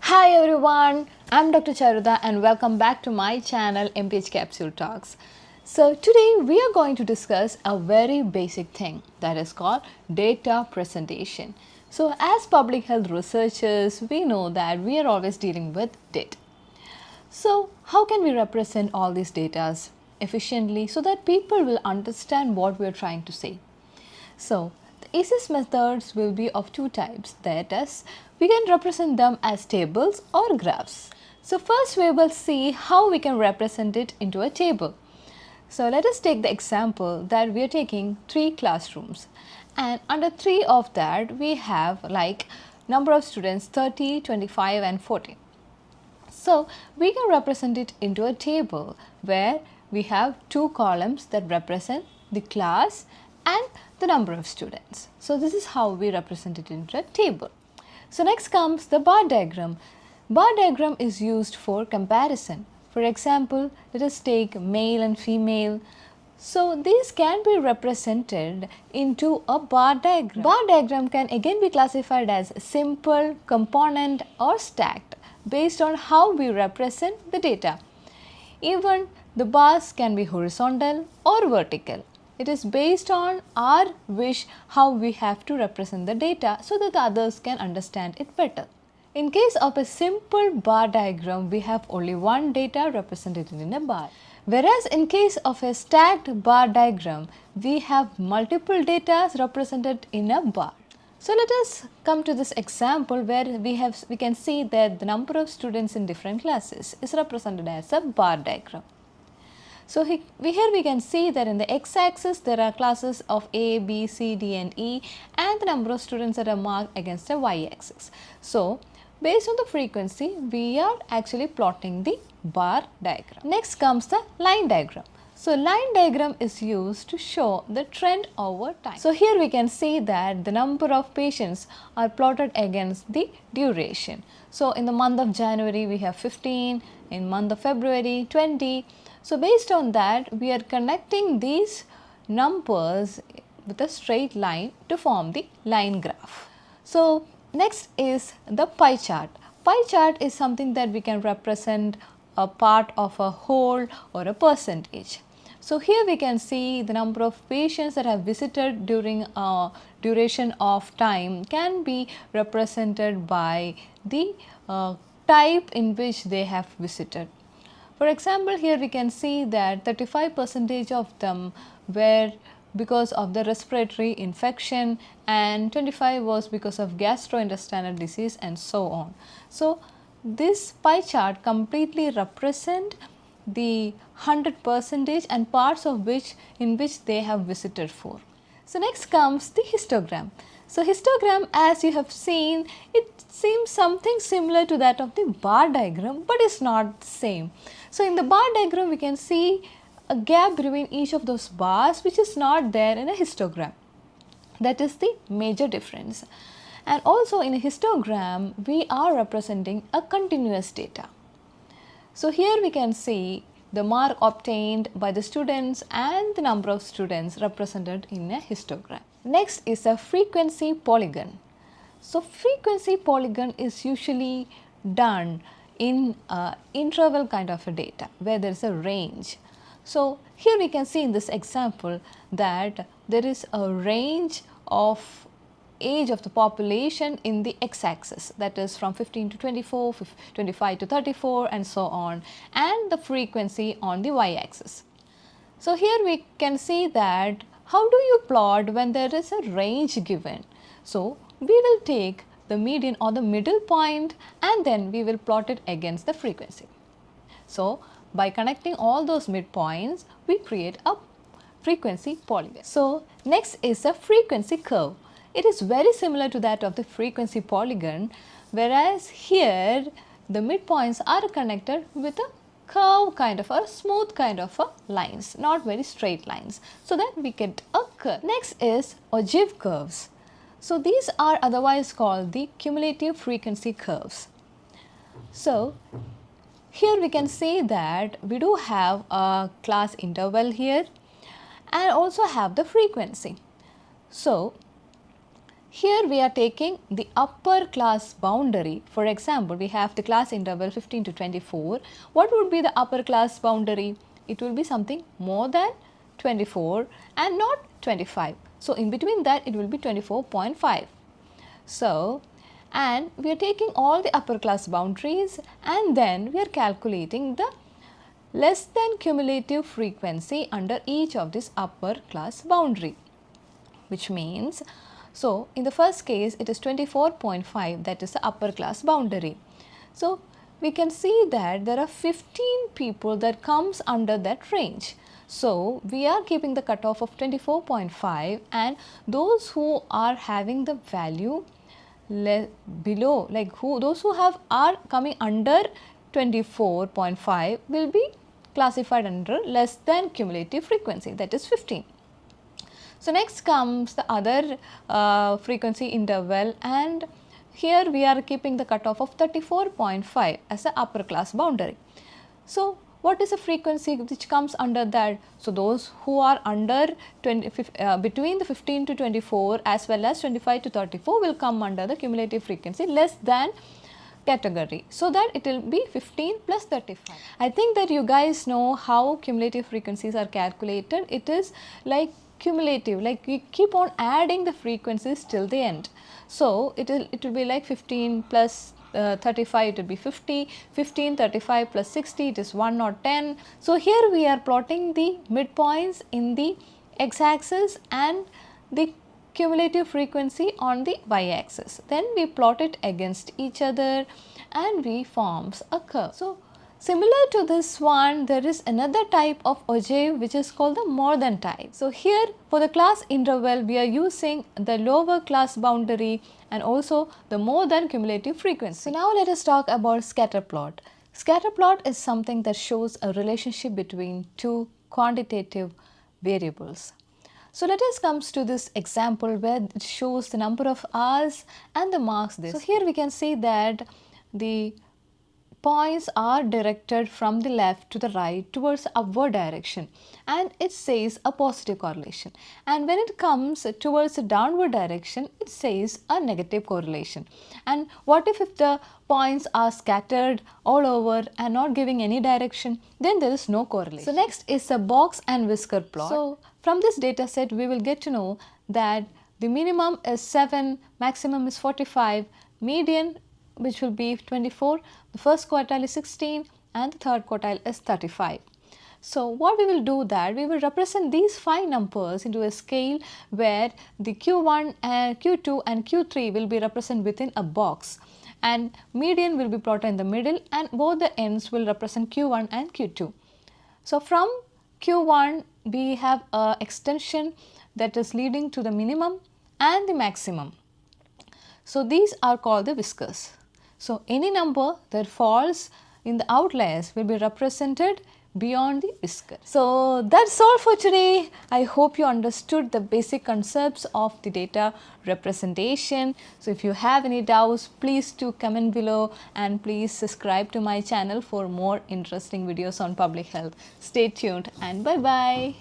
Hi everyone, I'm Dr. Charuda and welcome back to my channel MPH Capsule Talks. So today we are going to discuss a very basic thing that is called data presentation. So as public health researchers, we know that we are always dealing with data. So how can we represent all these data efficiently so that people will understand what we are trying to say? So the easiest methods will be of two types, that is, we can represent them as tables or graphs. So first we will see how we can represent it into a table. So let us take the example that we are taking 3 classrooms, and under 3 of that we have like number of students 30, 25 and 40. So we can represent it into a table where we have 2 columns that represent the class and the number of students. So this is how we represent it into a table. So next comes the bar diagram. Bar diagram is used for comparison. For example, let us take male and female. So these can be represented into a bar diagram. Bar diagram can again be classified as simple, component or stacked based on how we represent the data. Even the bars can be horizontal or vertical. It is based on our wish how we have to represent the data so that the others can understand it better. In case of a simple bar diagram, we have only one data represented in a bar. Whereas in case of a stacked bar diagram, we have multiple data represented in a bar. So let us come to this example where we can see that the number of students in different classes is represented as a bar diagram. So here we can see that in the x-axis there are classes of A, B, C, D and E and the number of students that are marked against a y-axis. So based on the frequency, we are actually plotting the bar diagram. Next comes the line diagram. So line diagram is used to show the trend over time. So here we can see that the number of patients are plotted against the duration. So in the month of January we have 15, in month of February 20. So based on that, we are connecting these numbers with a straight line to form the line graph. So next is the pie chart. Pie chart is something that we can represent a part of a whole or a percentage. So here we can see the number of patients that have visited during a duration of time can be represented by the type in which they have visited. For example, here we can see that 35% of them were because of the respiratory infection and 25 was because of gastrointestinal disease and so on. So this pie chart completely represent the 100% and parts of which in which they have visited for. So next comes the histogram. So histogram, as you have seen, it seems something similar to that of the bar diagram, but it's not the same. So in the bar diagram we can see a gap between each of those bars which is not there in a histogram. That is the major difference. And also in a histogram we are representing a continuous data. So here we can see the mark obtained by the students and the number of students represented in a histogram. Next is a frequency polygon. So frequency polygon is usually done in interval kind of a data where there is a range. So here we can see in this example that there is a range of age of the population in the x-axis, that is from 15 to 24, 25 to 34 and so on, and the frequency on the y-axis. So here we can see that how do you plot when there is a range given. So we will take the median or the middle point and then we will plot it against the frequency. So by connecting all those midpoints we create a frequency polygon. So next is a frequency curve. It is very similar to that of the frequency polygon, whereas here the midpoints are connected with a curve kind of a smooth kind of a lines, not very straight lines, so that we get a curve. Next is Ogive curves. So these are otherwise called the cumulative frequency curves. So here we can see that we do have a class interval here and also have the frequency. So here we are taking the upper class boundary. For example, we have the class interval 15 to 24. What would be the upper class boundary? It will be something more than 24 and not 25. So, in between that it will be 24.5. So, and we are taking all the upper class boundaries and then we are calculating the less than cumulative frequency under each of this upper class boundary, which means, so in the first case it is 24.5, that is the upper class boundary. So, we can see that there are 15 people that comes under that range. So, we are keeping the cutoff of 24.5 and those who are having the value below, like those who are coming under 24.5 will be classified under less than cumulative frequency, that is 15. So, next comes the other frequency interval, and here we are keeping the cutoff of 34.5 as the upper class boundary. So, what is the frequency which comes under that? So, those who are under between the 15 to 24 as well as 25 to 34 will come under the cumulative frequency less than category. So, that it will be 15 plus 35. I think that you guys know how cumulative frequencies are calculated. It is like cumulative, like we keep on adding the frequencies till the end. So, it will be like 15 plus 35, it will be 50, 15, 35 plus 60, it is 110. So, here we are plotting the midpoints in the x-axis and the cumulative frequency on the y-axis. Then we plot it against each other and we forms a curve. So, similar to this one, there is another type of ogive which is called the more than type. So, here for the class interval we are using the lower class boundary and also the more than cumulative frequency. So, now let us talk about scatter plot. Scatter plot is something that shows a relationship between two quantitative variables. So, let us come to this example where it shows the number of hours and the marks there. So, here we can see that the points are directed from the left to the right towards the upward direction, and it says a positive correlation, and when it comes towards the downward direction it says a negative correlation. And what if the points are scattered all over and not giving any direction? Then there is no correlation. So, next is the box and whisker plot. So, from this data set we will get to know that the minimum is 7, maximum is 45, median which will be 24, the first quartile is 16 and the third quartile is 35. So, what we will do that we will represent these 5 numbers into a scale where the Q1 and Q2 and Q3 will be represented within a box, and median will be plotted in the middle and both the ends will represent Q1 and Q2. So, from Q1 we have a extension that is leading to the minimum and the maximum. So, these are called the whiskers. So, any number that falls in the outliers will be represented beyond the whisker. So, that's all for today. I hope you understood the basic concepts of the data representation. So, if you have any doubts, please do comment below and please subscribe to my channel for more interesting videos on public health. Stay tuned and bye-bye.